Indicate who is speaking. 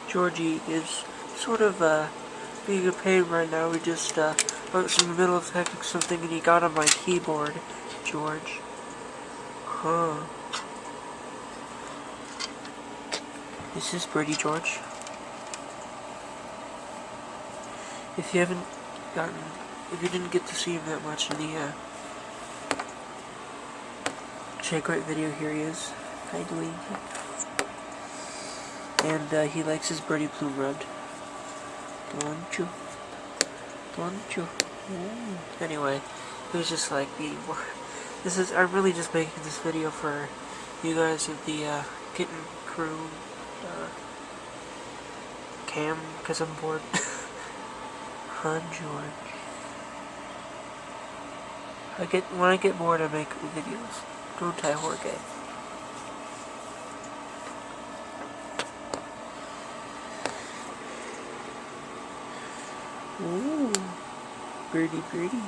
Speaker 1: Georgie is sort of being a pain right now. We just I was in the middle of typing something and he got on my keyboard. George. Huh. Is this pretty, George? If you didn't get to see him that much in the Shake Right video, here he is. Hi, Dwayne. And he likes his birdie plume rubbed. Don't you? Don't you? Anyway, it was just like I'm really just making this video for you guys of the Kitten Crew cam, because I'm bored. Huh, George? When I get bored, I make videos. Don't I, Jorge? Ooh, birdie, birdie.